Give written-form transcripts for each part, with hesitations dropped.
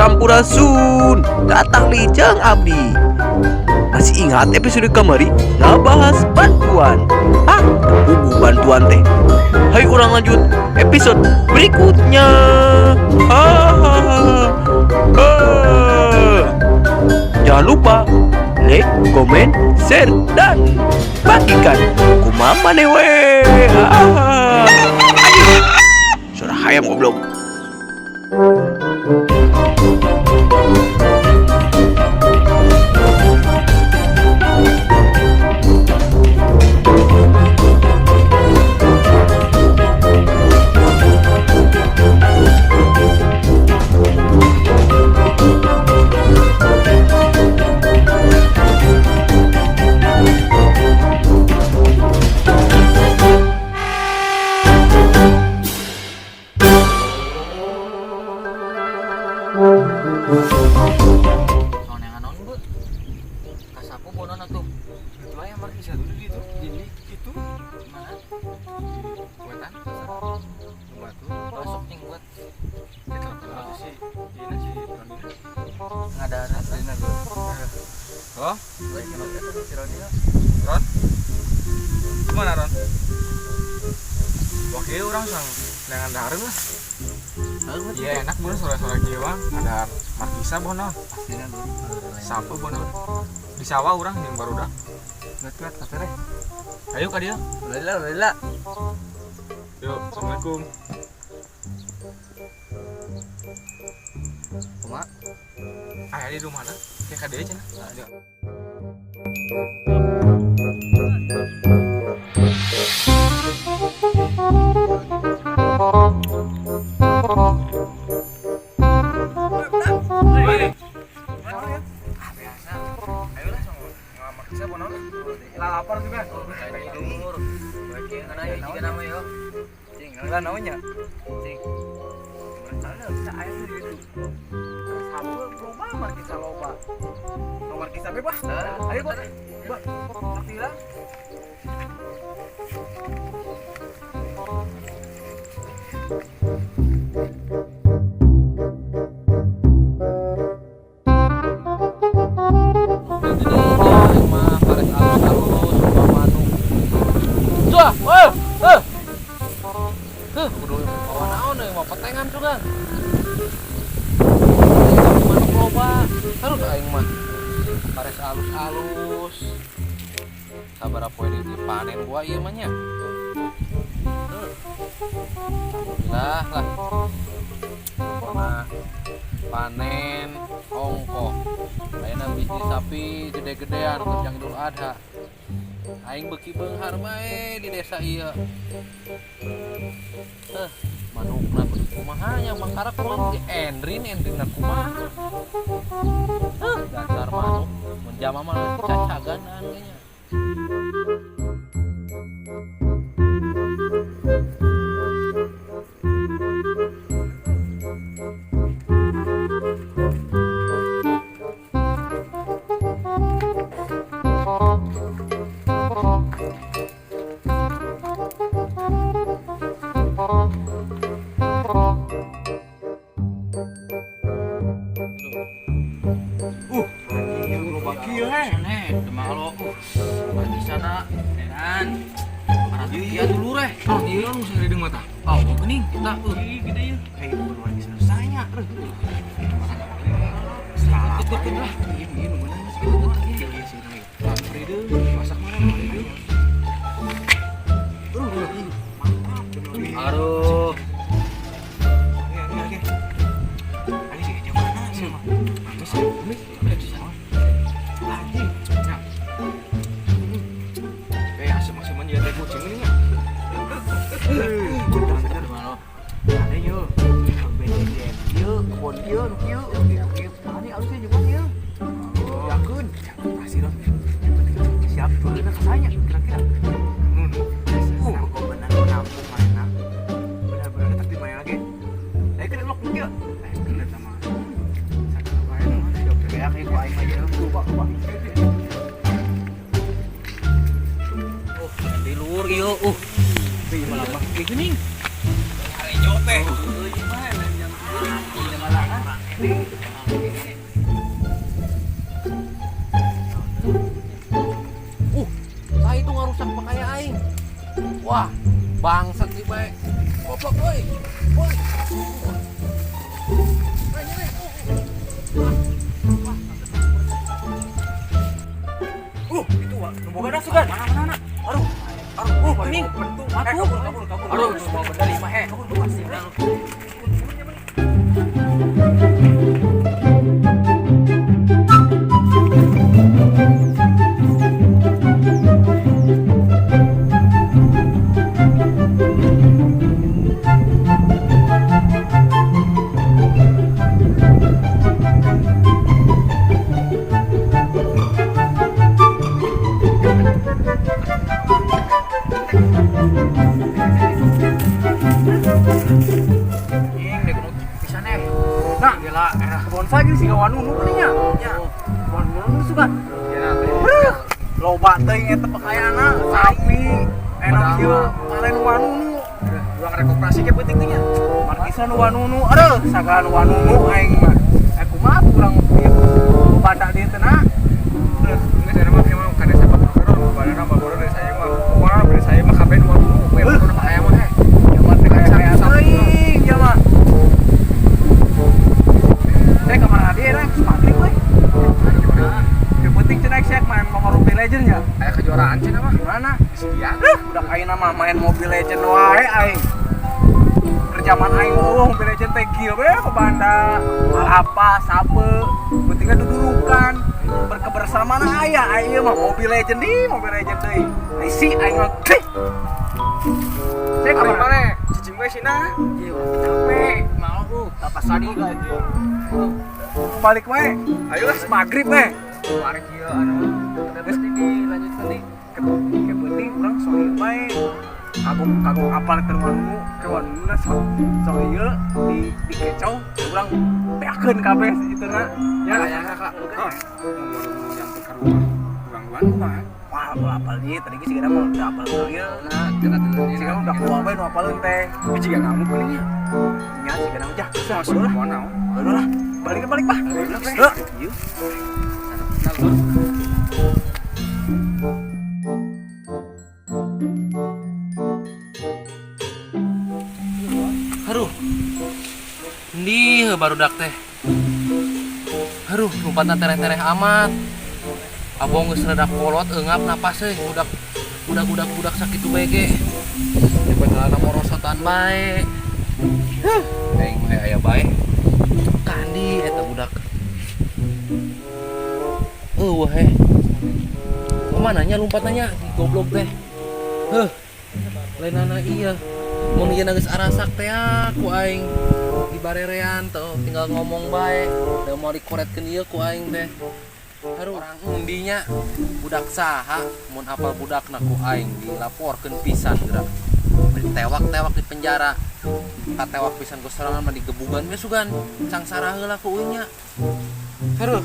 Sampurasun, datang lijang abdi. Masih ingat episode kemarin ngabahas bantuan? Buku bantuan teh. Hai orang lanjut episode berikutnya. Hahaha. Jangan lupa like, komen, share, dan bagikan. Kumama newe. Suara hayam goblok. Soneanon bu, kasapu bonon atuh. Itu yang marki bisa dulu di itu, ini itu mana? Buatan kasar. Buat tuh, masuk nih buat. Kita perlu sih, ini sih Ronina. Nggak ada Ronina dulu. Oh, lagi kenapa itu si Ronina? Ron, gimana Ron? Wah, kayak orang sang dengan dahareun lah. Iya enak bener sore-sore jiwa ada markisa bonon sapu bonon di sawah orang yang baru dah lihat katere ayo ka dia lila yuk assalamualaikum Mak ayah di rumah dah kayak ka dia cenah ada lapar juga. Tidur. Bacing kana ieu jiga nama yo. Cing, ngaran naonnya? Cing. Mana bisa aya di ditu. Sabu loba markisa loba. Nomor kisah bebas. Ayo, Pak. Sakila. Kudu bawa naon euy mau petengan juga. Manuk loba. Harus aing mah. Pares alus-alus. Sabaraha poe dipanen buah ieu mah nya. Alhamdulillah lah. Pernah panen ongkoh. Ayeuna biji sapi gede-gedean kerjang Idul Adha. Aing beuki beunghar bae di desa ieu. Manukna kumaha nya mangkara kumaha endrin kumaha. Dasar manuk menjama mah cacagan nya. Iya dulu reh. Iya lu sehari deung mata. Oh, geuning kita gede ya. Kayak buruan bisa saya. Selamat lah. Ini mana sih? Iya sih. Frede, masak mana Frede? Mantap. Aduh. Oke. Ini sih jam mana sih, Mas? Ini udah di sana. Anjing. Ya. Asem-asem aja teh kucing ini. Bener malo. Ada yuk. Benjen. Yuk, kebon yuk, yuk. Tadi harusnya juga yuk. Yakin. Pasti dong. Yang penting siap turun ke saya kira-kira. Kok benar menampung mana. Benar-benar tetap di mana lagi. Ayo ke blok yuk. Bener sama. Sakit apa ya? Kayak aku aing aja lupa. Di luar yuk. Ih, malah mah kayak gini. Hari nyote. Gimana? Jam 7. Malah kan. Wah, bangsat nih baik. Goblok boy. Boy. Itu boga dah sugan. Mana? Aduh. Kuning. Kabur. Aduh, mau berdali mah Kabur pasti. Nah, gila, era bonsai gini sih kawan nunu nya. Ya. Kawan nunu suka. Loba teuing eta pakaianna, sapi, enak ieu, paling wanunu. Urang rekoperasi ke penting teh nya. Markisa nu wanunu, aduh, sagala nu wanunu aing mah. Aku mah kurang banda di teu na. Geus era mah emang kada sepak takraw, badana baboro dari saya mah. Pokona dari saya mah kabeh nu wanunu, we motor pakaian mah Ya mah teh kaya teuing, ya mah. Saya kamar hadi era sepatrik we. Yang penting cenah saya main Mobile Legends ya. Aya kejuaraan cenah mah. Gimana? Sekian. Udah ayeuna mah main Mobile Legends wae aing. Kerjaman aing Mobile Legends teh kieu we ke banda. Apa sape. Pentingna dudurukan. Berkebersamaan aya aya mah Mobile Legends deui. Ai si aing mah. Saya kamar mana? Cicing we sina. Ieu capek. Mau tapas tadi ka itu. Balik we. Ayo lah magrib we. Balik ieu geus dilanjutkeun deui. Kepenting urang soal bae. Kagum apal terwanu kewanuna so ieu dikecau urang beakeun kabeh ituna. Ya Kak. Nyamper ka rumah. Urang mah. Wah, apal ieu tadi geus sigana mah teu apal ieu. Nah, sigana udah keluar bae nu apaleun teh. Biji ga ngamu kulinya. Nya sigana mah jah bisa sudah lah. Udah lah. Balik bah. Yuk. Haruh. Ndi barudak teh. Haruh, lompatna tereh-tereh amat. Abong geus rada kolot eungap napas euy, budak sakitu bae ge. Padahal morosotan bae. Aing mah aya bae. Kandi eta budak. Wah Kumananya lompatnya di goblok teh. Lainana iya. Mun ieu geus arasak teh ku aing di barerean tuh tinggal ngomong bae. Da mau dikoretkeun ieu ku aing teh. Haru orang undinya budak saha mun apal budakna ku aing dilaporkeun pisan geura. Ditewak-tewak di penjara. Katewak pisan ku serangan mah digebugan we sugan. Sangsara heula ku uinya. Haruh.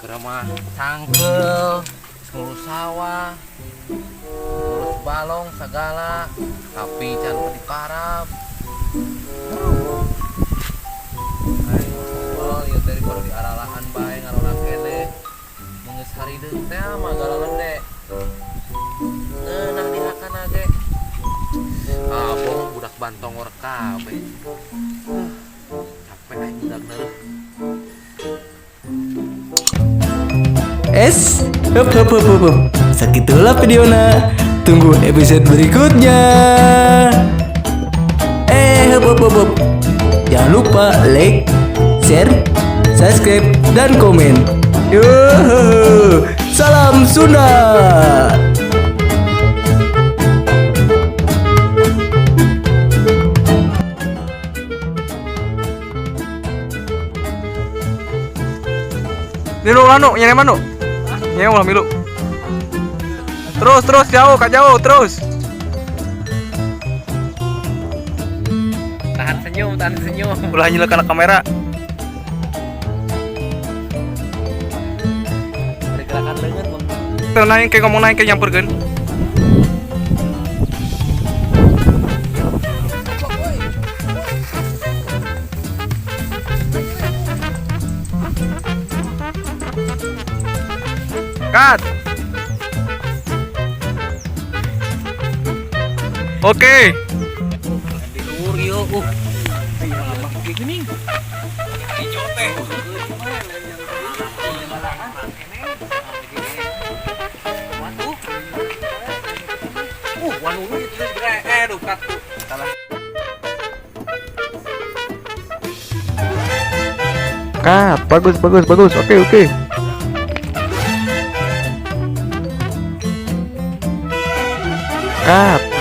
Geura mah cangkel, ngurus sawah, ngurus balong segala, tapi jangan diparap. Aing ngobrol ieu teh baru diaralahan bae ngarona kene. Mun geus harideung teh mah galaleun de. Nah dihakana ge. Abong budak bantongor kabeh. Capek aing budakna reuh. Hup. Sakitulah videona. Tunggu episode berikutnya. Hup. Jangan lupa like, share, subscribe, dan komen. Salam Sunda. Milu anu, nyari manu. Nyari ulah milu. Terus jauh, terus. Tahan senyum. Ulah nyelekan kamera. Pergerakan leungeun, Bang. Naik kayak ngomong naik kayak nyamperkeun. Cut. Oke. Di luhur ieu gini. Hijau teh. Wanu itu dukat. Kat, bagus. Oke. Kat.